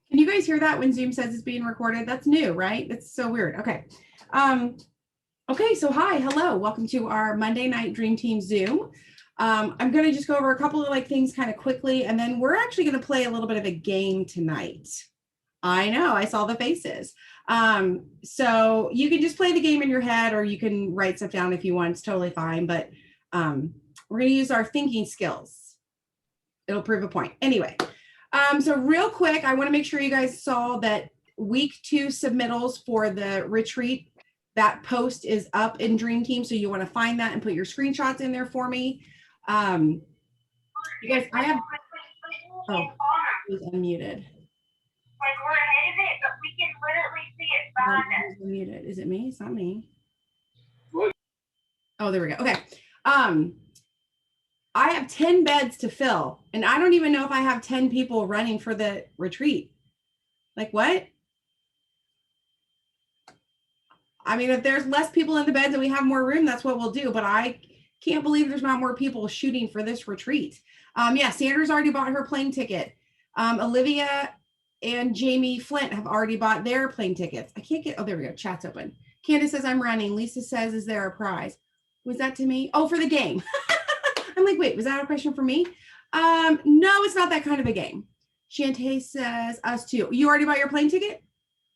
Can you guys hear that when Zoom says it's being recorded? That's new, right? That's so weird. Okay. Okay, so hi, hello. Welcome to our Monday night Dream Team Zoom. I'm going to just go over a couple of things kind of quickly, and then we're actually going to play a little bit of a game tonight. I know, I saw the faces. So you can just play the game in your head, or you can write stuff down if you want. It's totally fine, but we're going to use our thinking skills. It'll prove a point. Anyway, so real quick, I want to make sure you guys saw that week 2 submittals for the retreat. That post is up in Dream Team, so you want to find that and put your screenshots in there for me. You guys, I have. Oh, he's unmuted. Like we're ahead of it, but we can literally see it behind us. Unmuted. Is it me? It's not me. Oh, there we go. Okay. I have 10 beds to fill, and I don't even know if I have 10 people running for the retreat. Like what? I mean, if there's less people in the beds and we have more room, that's what we'll do. But I can't believe there's not more people shooting for this retreat. Yeah, Sandra's already bought her plane ticket. Olivia and Jamie Flint have already bought their plane tickets. I can't get, oh, there we go. Chat's open. Candace says, I'm running. Lisa says, is there a prize? Was that to me? Oh, for the game. I'm like, wait, was that a question for me? No, it's not that kind of a game. Shantae says, us too. You already bought your plane ticket?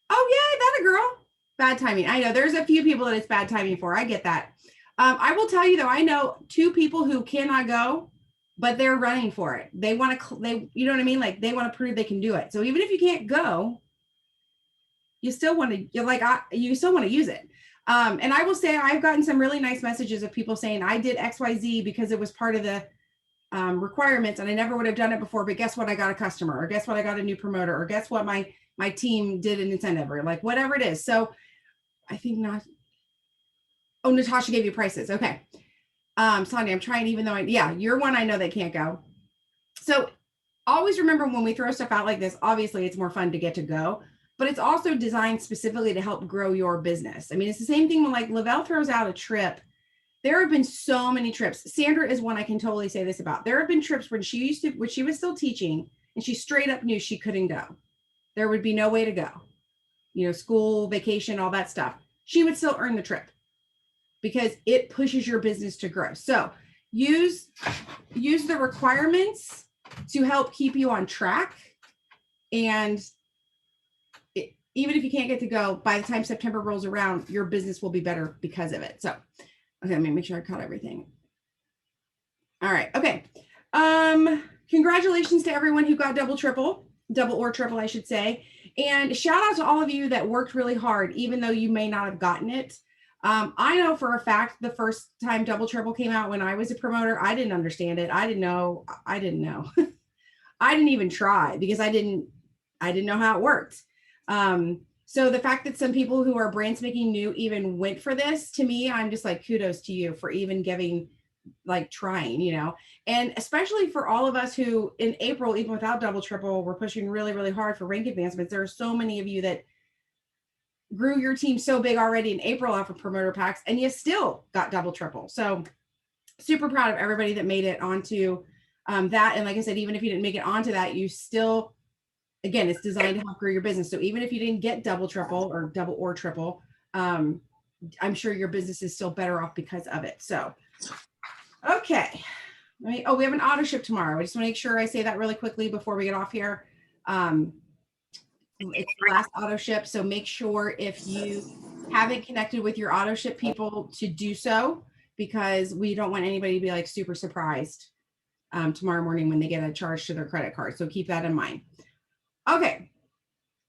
Oh, yeah, that a girl. Bad timing. I know there's a few people that it's bad timing for. I get that. I will tell you though, I know 2 people who cannot go, but they're running for it. They want to, you know what I mean? Like they want to prove they can do it. So even if you can't go, you still want to, you still want to use it. And I will say, I've gotten some really nice messages of people saying I did XYZ because it was part of the requirements and I never would have done it before, but guess what? I got a customer, or guess what? I got a new promoter, or guess what? My team did an incentive, or like whatever it is. So I think not. Oh, Natasha gave you prices. Okay. Sonia, I'm trying, even though yeah, you're one I know that can't go. So always remember when we throw stuff out like this, obviously it's more fun to get to go, but it's also designed specifically to help grow your business. I mean, it's the same thing when like Lavelle throws out a trip. There have been so many trips. Sandra is one I can totally say this about. There have been trips when she was still teaching and she straight up knew she couldn't go. There would be no way to go, you know, school, vacation, all that stuff. She would still earn the trip because it pushes your business to grow. So use the requirements to help keep you on track. And even if you can't get to go, by the time September rolls around, your business will be better because of it. So, okay, let me make sure I caught everything. All right, okay. Congratulations to everyone who got double or triple, I should say. And shout out to all of you that worked really hard, even though you may not have gotten it. I know for a fact the first time double triple came out when I was a promoter, I didn't understand it. I didn't know. I didn't even try because I didn't know how it worked. So the fact that some people who are brand spanking new even went for this, to me, I'm just like, kudos to you for even giving, like trying, you know, and especially for all of us who in April, even without double triple, we're pushing really, really hard for rank advancements. There are so many of you that grew your team so big already in April off of promoter packs, and you still got double triple. So super proud of everybody that made it onto that. And like I said, even if you didn't make it onto that, you still, again, it's designed to help grow your business. So even if you didn't get double triple or double or triple, I'm sure your business is still better off because of it. So, okay. We have an auto ship tomorrow. I just want to make sure I say that really quickly before we get off here. It's the last auto ship. So make sure if you haven't connected with your auto ship people to do so, because we don't want anybody to be like super surprised tomorrow morning when they get a charge to their credit card. So keep that in mind. Okay.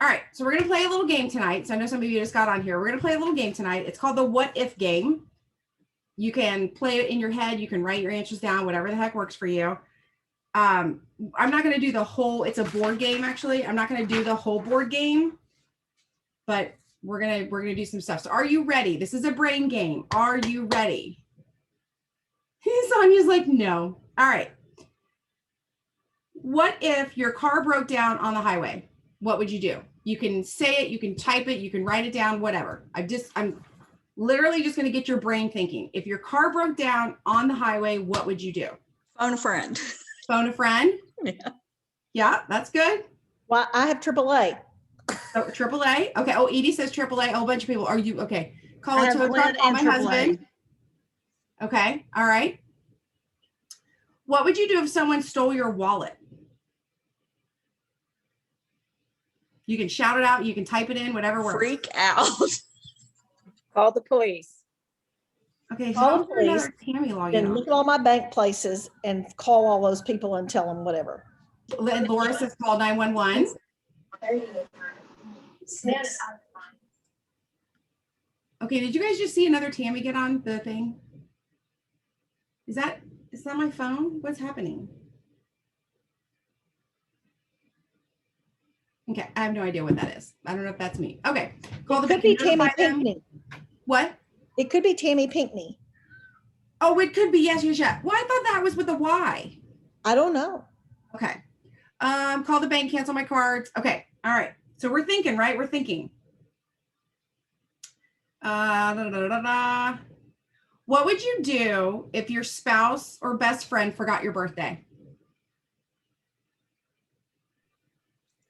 All right. So we're going to play a little game tonight. So I know some of you just got on here. We're going to play a little game tonight. It's called the What If game. You can play it in your head. You can write your answers down, whatever the heck works for you. I'm not going to do the whole, it's a board game. Actually, I'm not going to do the whole board game, but we're going to do some stuff. So are you ready? This is a brain game. Are you ready? Sonia's like, no. All right. What if your car broke down on the highway? What would you do? You can say it, you can type it, you can write it down, whatever. I'm literally just going to get your brain thinking. If your car broke down on the highway, what would you do? Phone a friend. Phone a friend? Yeah. Yeah, that's good. Well, I have AAA. So AAA. Okay. Oh, Edie says AAA. Oh, a bunch of people. Are you okay? Call I a have tow truck. Glenn Call and my AAA. husband. Okay. All right. What would you do if someone stole your wallet? You can shout it out. You can type it in. Whatever works. Freak out. Call the police. Okay. So Call the I'll put another police, Tammy login Then on. look at all my bank places and call all those people and tell them whatever. And Laura says call 911. Okay. Did you guys just see another Tammy get on the thing? Is that my phone? What's happening? Okay, I have no idea what that is. I don't know if that's me. Okay, call It the could be bank and Tammy notify them. Pinkney. What? It could be Tammy Pinkney. Oh, it could be yes. Well, I thought that was with a Y. I don't know. Okay. Call the bank, cancel my cards. Okay. All right. So we're thinking, right? We're thinking. What would you do if your spouse or best friend forgot your birthday?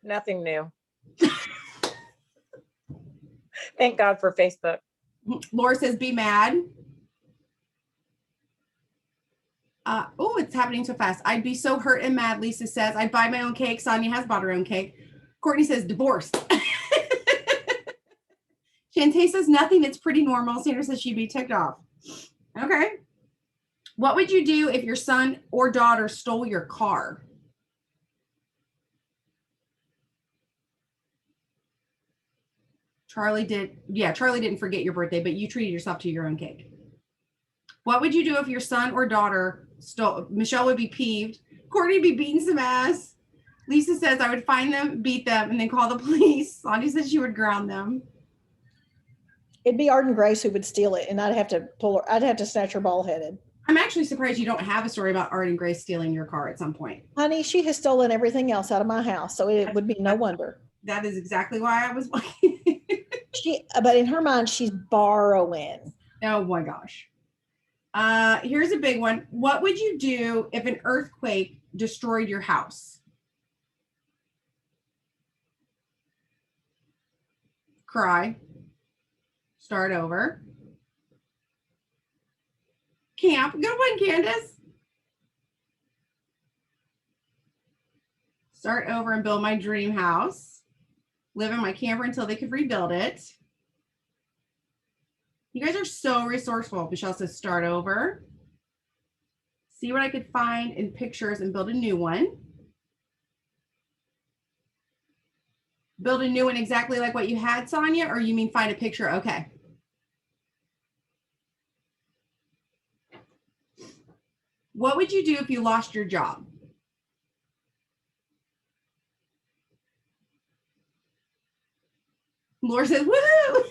Nothing new. Thank God for Facebook. Laura says, be mad. Oh, it's happening so fast. I'd be so hurt and mad, Lisa says. I'd buy my own cake. Sonia has bought her own cake. Courtney says, divorced. Shantae says, nothing. It's pretty normal. Sandra says she'd be ticked off. Okay. What would you do if your son or daughter stole your car? Charlie didn't forget your birthday, but you treated yourself to your own cake. What would you do if your son or daughter stole? Michelle would be peeved. Courtney would be beating some ass. Lisa says, I would find them, beat them, and then call the police. Sonia says she would ground them. It'd be Arden Grace who would steal it, and I'd have to pull her. I'd have to snatch her bald headed. I'm actually surprised you don't have a story about Arden Grace stealing your car at some point. Honey, she has stolen everything else out of my house, so it would be no wonder. That is exactly why I was But in her mind, she's borrowing. Oh my gosh. Here's a big one. What would you do if an earthquake destroyed your house? Cry. Start over. Camp. Good one, Candace. Start over and build my dream house. Live in my camper until they could rebuild it. You guys are so resourceful. Michelle says start over. See what I could find in pictures and build a new one. Build a new one exactly like what you had, Sonia, or you mean find a picture? Okay. What would you do if you lost your job? Laura says, woohoo!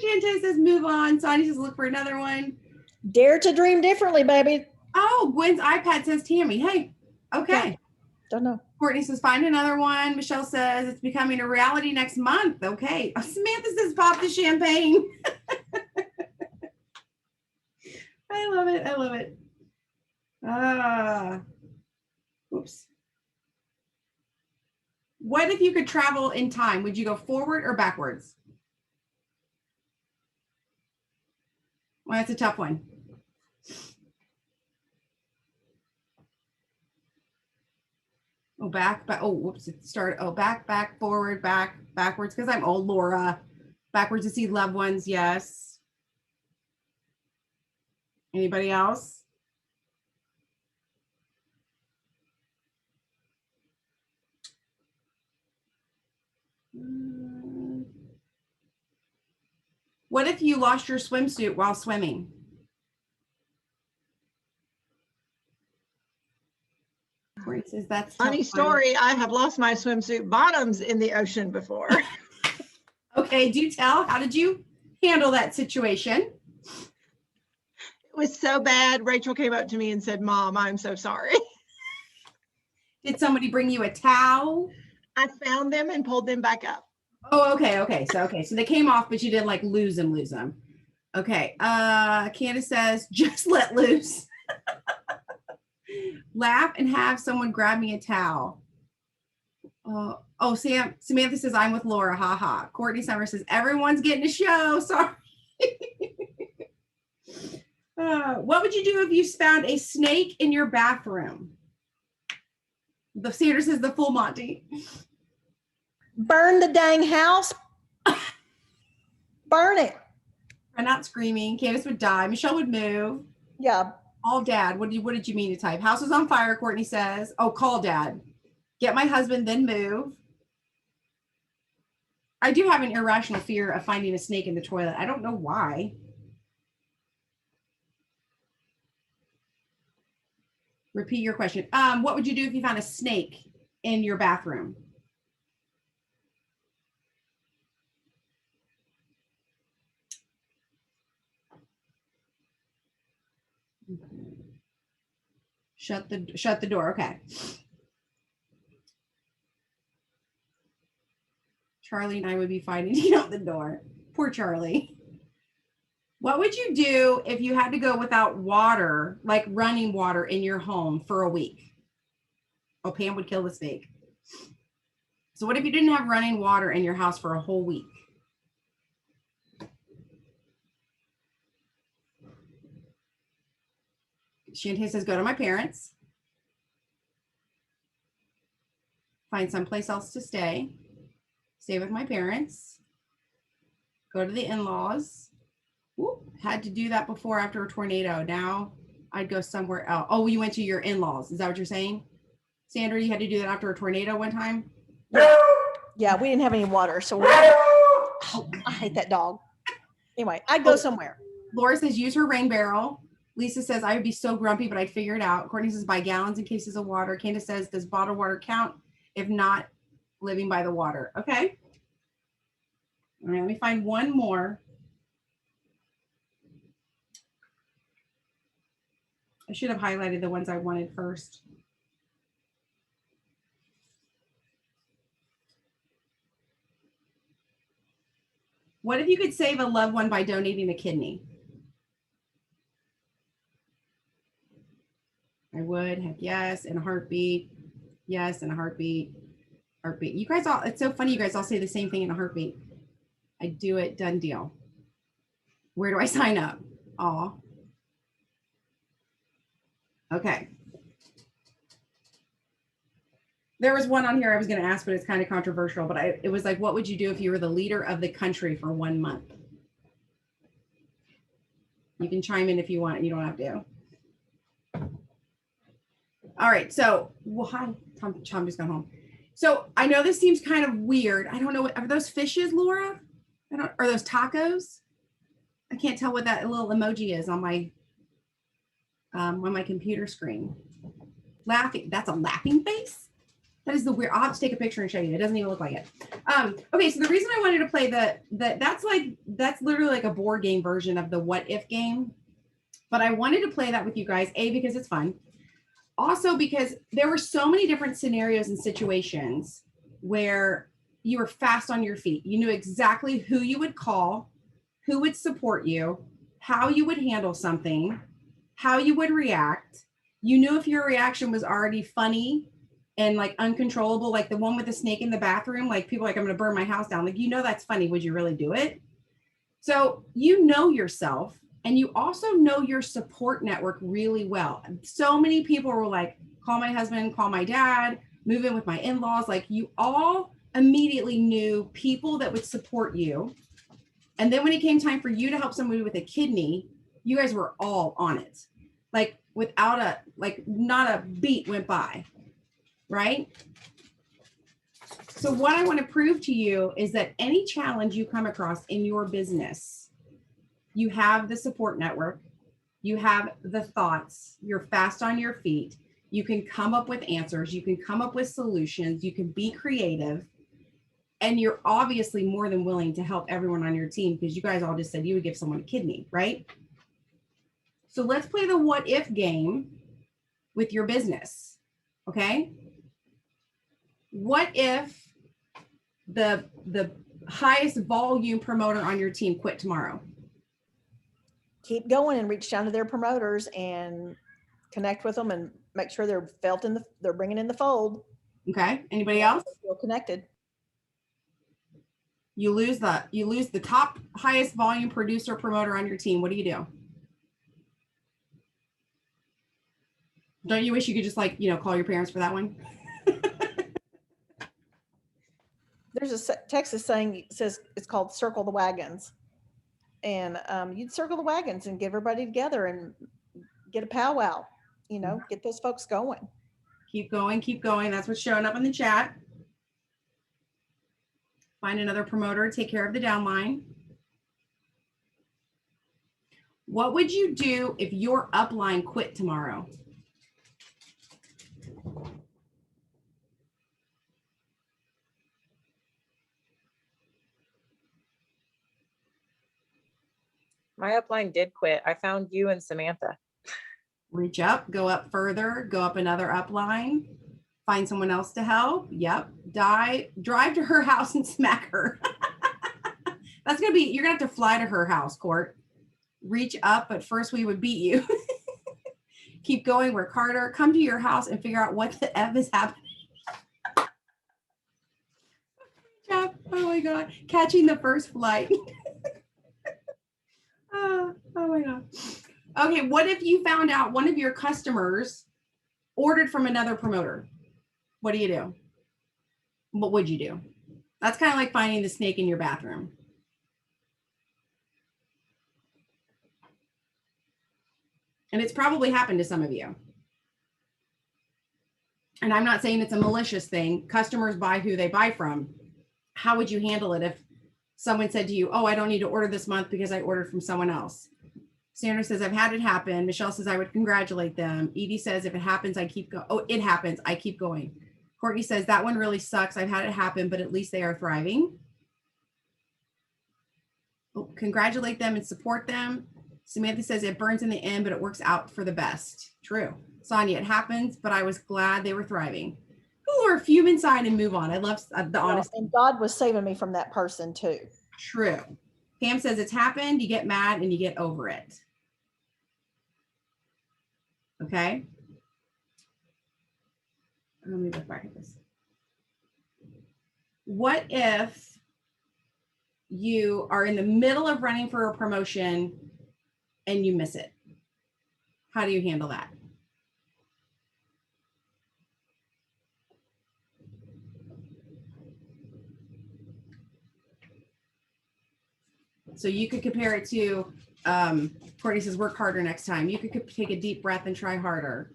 Shantae says, move on. Sonia says, look for another one. Dare to dream differently, baby. Oh, Gwen's iPad says Tammy. Hey, okay. Yeah. Don't know. Courtney says, find another one. Michelle says, it's becoming a reality next month. Okay. Samantha says, pop the champagne. I love it. I love it. Oops. What if you could travel in time? Would you go forward or backwards? Well, that's a tough one. Oh, back. Oh, whoops. It started. Oh, back, forward, backwards. Because I'm old, Laura. Backwards to see loved ones. Yes. Anybody else? What if you lost your swimsuit while swimming? Corey says that's Funny story. I have lost my swimsuit bottoms in the ocean before. Okay, do tell. How did you handle that situation? It was so bad. Rachel came up to me and said, Mom, I'm so sorry. Did somebody bring you a towel? I found them and pulled them back up. Oh, okay. So they came off, but you didn't like lose them. Okay. Candace says, just let loose. Laugh and have someone grab me a towel. Samantha says, I'm with Laura. Ha ha. Courtney Summer says, everyone's getting a show. Sorry. What would you do if you found a snake in your bathroom? The Sanders says the full Monty. Burn the dang house. Burn it. I'm not screaming. Candace would die. Michelle would move. Yeah. All dad. What did you mean to type? House is on fire, Courtney says. Oh, call dad. Get my husband, then move. I do have an irrational fear of finding a snake in the toilet. I don't know why. Repeat your question. What would you do if you found a snake in your bathroom? Shut the door. Okay. Charlie and I would be fighting to get out the door. Poor Charlie. What would you do if you had to go without water, like running water in your home for a week? Oh, Pam would kill the snake. So what if you didn't have running water in your house for a whole week? Shantae says, go to my parents. Find someplace else to stay. Stay with my parents. Go to the in-laws. Had to do that before after a tornado. Now I'd go somewhere else. Oh, you went to your in-laws. Is that what you're saying? Sandra, you had to do that after a tornado one time? Yeah, we didn't have any water. So I hate that dog. Anyway, I'd go somewhere. Laura says, use her rain barrel. Lisa says, I would be so grumpy, but I'd figure it out. Courtney says, buy gallons in cases of water. Candace says, does bottled water count? If not, living by the water. Okay. All right, let me find one more. I should have highlighted the ones I wanted first. What if you could save a loved one by donating a kidney? I would. Heck yes. In a heartbeat. Yes, in a heartbeat. Heartbeat. You guys all, it's so funny. You guys all say the same thing in a heartbeat. I do it. Done deal. Where do I sign up? Aw. Okay. There was one on here I was going to ask, but it's kind of controversial, but it was like, what would you do if you were the leader of the country for 1 month? You can chime in if you want. You don't have to. All right. So, well, hi, Tom just got home. So I know this seems kind of weird. I don't know. Are those fishes, Laura? Are those tacos? I can't tell what that little emoji is on my computer screen. Laughing. That's a laughing face? That is the weird. I'll have to take a picture and show you. It doesn't even look like it. Okay, so the reason I wanted to play that's literally like a board game version of the what if game. But I wanted to play that with you guys, A, because it's fun. Also because there were so many different scenarios and situations where you were fast on your feet. You knew exactly who you would call, who would support you, how you would handle something, how you would react. You knew if your reaction was already funny and like uncontrollable, like the one with the snake in the bathroom, like people are like, I'm going to burn my house down. Like, you know, that's funny. Would you really do it? So you know yourself, and you also know your support network really well. So many people were like, call my husband, call my dad, move in with my in-laws. Like, you all immediately knew people that would support you. And then when it came time for you to help somebody with a kidney, you guys were all on it. Like not a beat went by. Right? So what I want to prove to you is that any challenge you come across in your business, you have the support network, you have the thoughts, you're fast on your feet, you can come up with answers, you can come up with solutions, you can be creative, and you're obviously more than willing to help everyone on your team because you guys all just said you would give someone a kidney, right? So let's play the what if game with your business, okay? What if the highest volume promoter on your team quit tomorrow? Keep going and reach down to their promoters and connect with them and make sure they're they're bringing in the fold. Okay. Anybody else? Feel connected. You lose the top highest volume producer promoter on your team. What do you do? Don't you wish you could just like, call your parents for that one? There's a Texas saying says it's called circle the wagons. And you'd circle the wagons and get everybody together and get a powwow, get those folks going. Keep going, keep going. That's what's showing up in the chat. Find another promoter, take care of the downline. What would you do if your upline quit tomorrow? My upline did quit. I found you and Samantha. Reach up, go up further, go up another upline, find someone else to help. Yep. Drive to her house and smack her. That's going to be, you're going to have to fly to her house, Court. Reach up, but first we would beat you. Keep going, work harder, come to your house and figure out what the F is happening. Oh my God. Catching the first flight. Oh my God. Okay, what if you found out one of your customers ordered from another promoter? What do you do? What would you do? That's kind of like finding the snake in your bathroom. And it's probably happened to some of you. And I'm not saying it's a malicious thing. Customers buy who they buy from. How would you handle it if someone said to you, oh, I don't need to order this month because I ordered from someone else? Sandra says, I've had it happen. Michelle says, I would congratulate them. Edie says, if it happens, I keep going. Oh, it happens. I keep going. Courtney says, that one really sucks. I've had it happen, but at least they are thriving. Oh, congratulate them and support them. Samantha says, it burns in the end, but it works out for the best. True. Sonia, it happens, but I was glad they were thriving. Or fume inside and move on. I love the honesty. And God was saving me from that person too. True. Pam says it's happened. You get mad and you get over it. Okay. Let me look back at this. What if you are in the middle of running for a promotion and you miss it? How do you handle that? So you could compare it to, Courtney says, work harder next time. You could take a deep breath and try harder.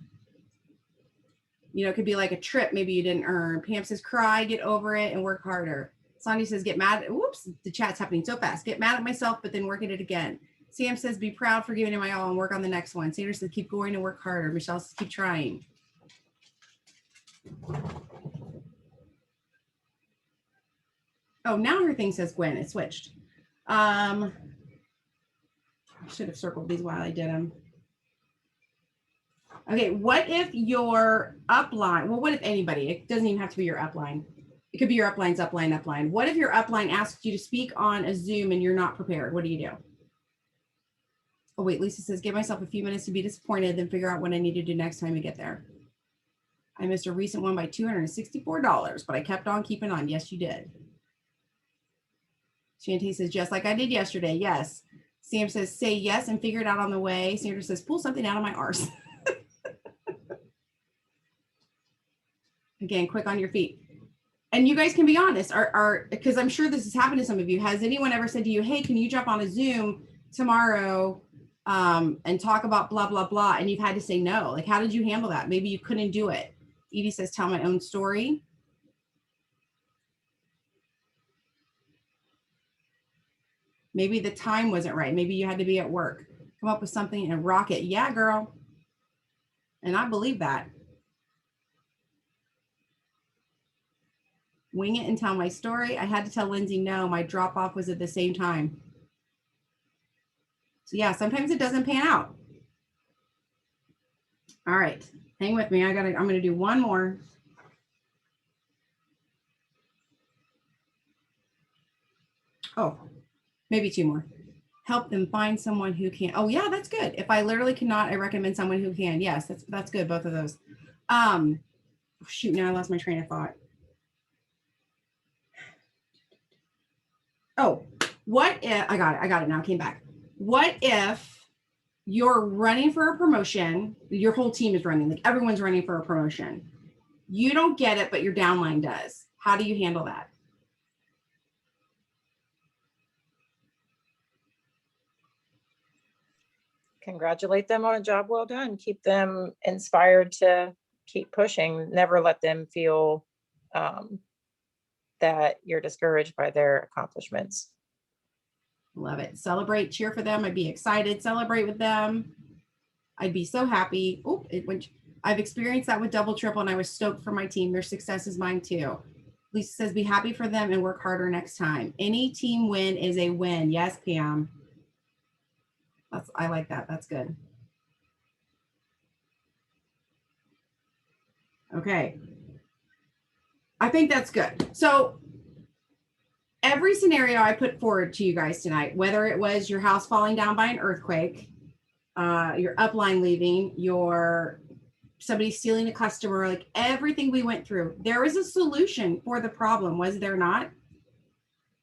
It could be like a trip maybe you didn't earn. Pam says, cry, get over it, and work harder. Sonia says, get mad. Whoops, the chat's happening so fast. Get mad at myself, but then work at it again. Sam says, be proud for giving it my all and work on the next one. Sandra says, keep going and work harder. Michelle says, keep trying. Oh, now her thing says Gwen. It switched. I should have circled these while I did them. Okay, what if your upline, well, what if anybody, it doesn't even have to be your upline. It could be your upline's upline. What if your upline asks you to speak on a Zoom and you're not prepared? What do you do? Oh, wait, Lisa says, give myself a few minutes to be disappointed, then figure out what I need to do next time to get there. I missed a recent one by $264, but I kept on keeping on. Yes, you did. Shantae says, just like I did yesterday. Yes. Sam says, say yes and figure it out on the way. Sandra says, pull something out of my arse. Again, quick on your feet. And you guys can be honest, because I'm sure this has happened to some of you. Has anyone ever said to you, hey, can you jump on a Zoom tomorrow and talk about blah, blah, blah. And you've had to say no. Like, how did you handle that? Maybe you couldn't do it. Edie says, tell my own story. Maybe the time wasn't right. Maybe you had to be at work. Come up with something and rock it. Yeah, girl. And I believe that. Wing it and tell my story. I had to tell Lindsay no, my drop off was at the same time. So yeah, sometimes it doesn't pan out. All right, hang with me. I'm gonna do one more. Oh, maybe two more. help them find someone who can. Oh yeah, that's good. If I literally cannot, I recommend someone who can. Yes, that's good. Both of those. Shoot, now I lost my train of thought. Oh, what if I got it now, came back. What if you're running for a promotion, your whole team is running, like everyone's running for a promotion. You don't get it, but your downline does. How do you handle that? Congratulate them on a job well done. Keep them inspired to keep pushing. Never let them feel that you're discouraged by their accomplishments. Love it. Celebrate, cheer for them. I'd be excited, celebrate with them. I'd be so happy. Oh, I've experienced that with double triple, and I was stoked for my team. Their success is mine too. Lisa says, be happy for them and work harder next time. Any team win is a win. Yes, Pam. I like that. That's good. Okay. I think that's good. So every scenario I put forward to you guys tonight, whether it was your house falling down by an earthquake, your upline leaving, your somebody stealing a customer, like everything we went through, there was a solution for the problem, was there not?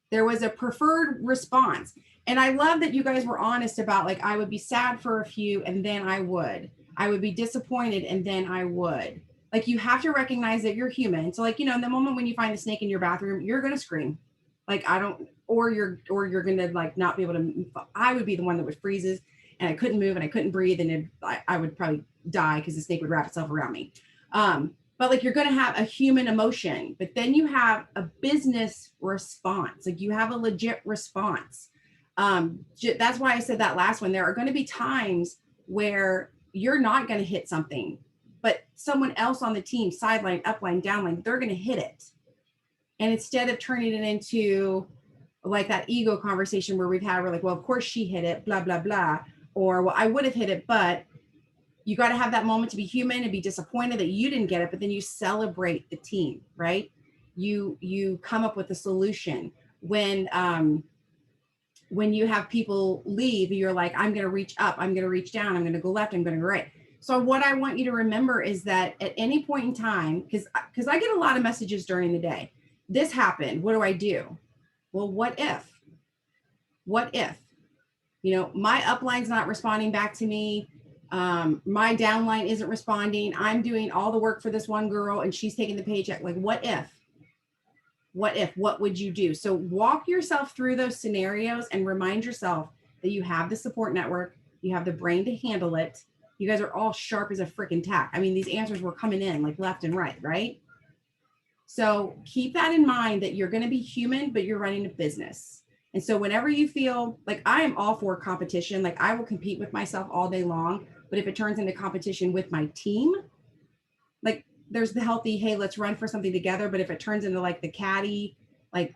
There was a preferred response. And I love that you guys were honest about, like, I would be sad for a few and then I would be disappointed and then I would. Like, you have to recognize that you're human. So, like, you know, in the moment when you find a snake in your bathroom, you're going to scream. Like, or you're going to like not be able to, I would be the one that would freezes and I couldn't move and I couldn't breathe. And I would probably die because the snake would wrap itself around me. But like, you're going to have a human emotion, but then you have a business response. Like, you have a legit response. That's why I said that last one. There are going to be times where you're not going to hit something, but someone else on the team, sideline, upline, downline, they're going to hit it. And instead of turning it into like that ego conversation where we're like, well, of course she hit it, blah, blah, blah. Or, well, I would have hit it, but you got to have that moment to be human and be disappointed that you didn't get it, but then you celebrate the team, right? You come up with a solution. When you have people leave, you're like, I'm going to reach up, I'm going to reach down, I'm going to go left, I'm going to go right. So what I want you to remember is that at any point in time, because I get a lot of messages during the day, this happened, what do I do? Well, what if? What if? You know, my upline's not responding back to me. My downline isn't responding. I'm doing all the work for this one girl and she's taking the paycheck. Like, what if? What would you do? So walk yourself through those scenarios and remind yourself that you have the support network, you have the brain to handle it. You guys are all sharp as a freaking tack. I mean, these answers were coming in like left and right, right? So keep that in mind, that you're going to be human, but you're running a business. And so whenever you feel like, I am all for competition, like I will compete with myself all day long, but if it turns into competition with my team, like there's the healthy, hey, let's run for something together. But if it turns into like the catty, like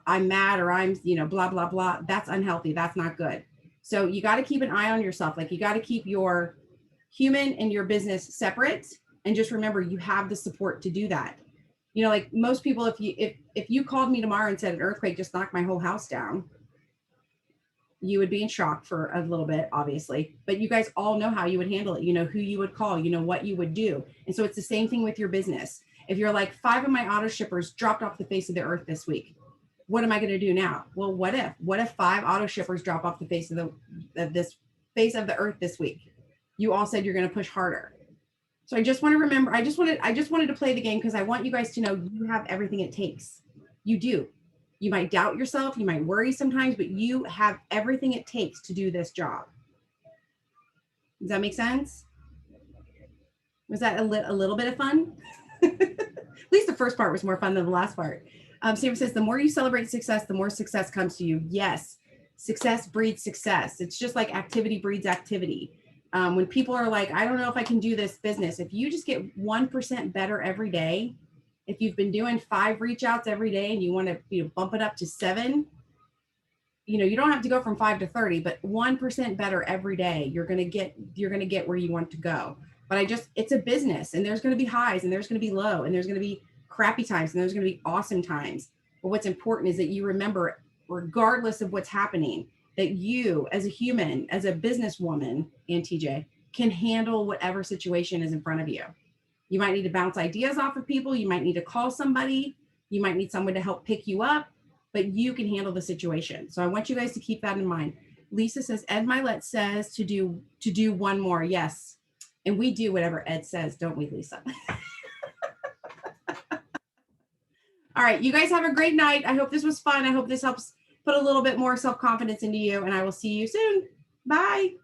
I'm mad or I'm, you know, blah, blah, blah, that's unhealthy. That's not good. So you got to keep an eye on yourself. Like you got to keep your human and your business separate. And just remember, you have the support to do that. You know, like most people, if you called me tomorrow and said an earthquake just knocked my whole house down, you would be in shock for a little bit, obviously, but you guys all know how you would handle it. You know who you would call, you know what you would do. And so it's the same thing with your business. If you're like, 5 of my auto shippers dropped off the face of the earth this week, what am I going to do now? Well, what if 5 auto shippers drop off the face of the earth this week? You all said you're going to push harder. So I just want to remember, I just wanted to play the game because I want you guys to know you have everything it takes. You do. You might doubt yourself, you might worry sometimes, but you have everything it takes to do this job. Does that make sense? Was that a little bit of fun? At least the first part was more fun than the last part. Sam says, the more you celebrate success, the more success comes to you. Yes, success breeds success. It's just like activity breeds activity. When people are like, I don't know if I can do this business, if you just get 1% better every day, if you've been doing 5 reach outs every day and you want to bump it up to 7, you don't have to go from 5 to 30, but 1% better every day, you're going to get where you want to go. But it's a business, and there's going to be highs and there's going to be low and there's going to be crappy times and there's going to be awesome times. But what's important is that you remember, regardless of what's happening, that you as a human, as a businesswoman, and TJ, can handle whatever situation is in front of you. You might need to bounce ideas off of people. You might need to call somebody. You might need someone to help pick you up, but you can handle the situation. So I want you guys to keep that in mind. Lisa says, Ed Milet says to do one more. Yes. And we do whatever Ed says, don't we, Lisa? All right. You guys have a great night. I hope this was fun. I hope this helps put a little bit more self-confidence into you, and I will see you soon. Bye.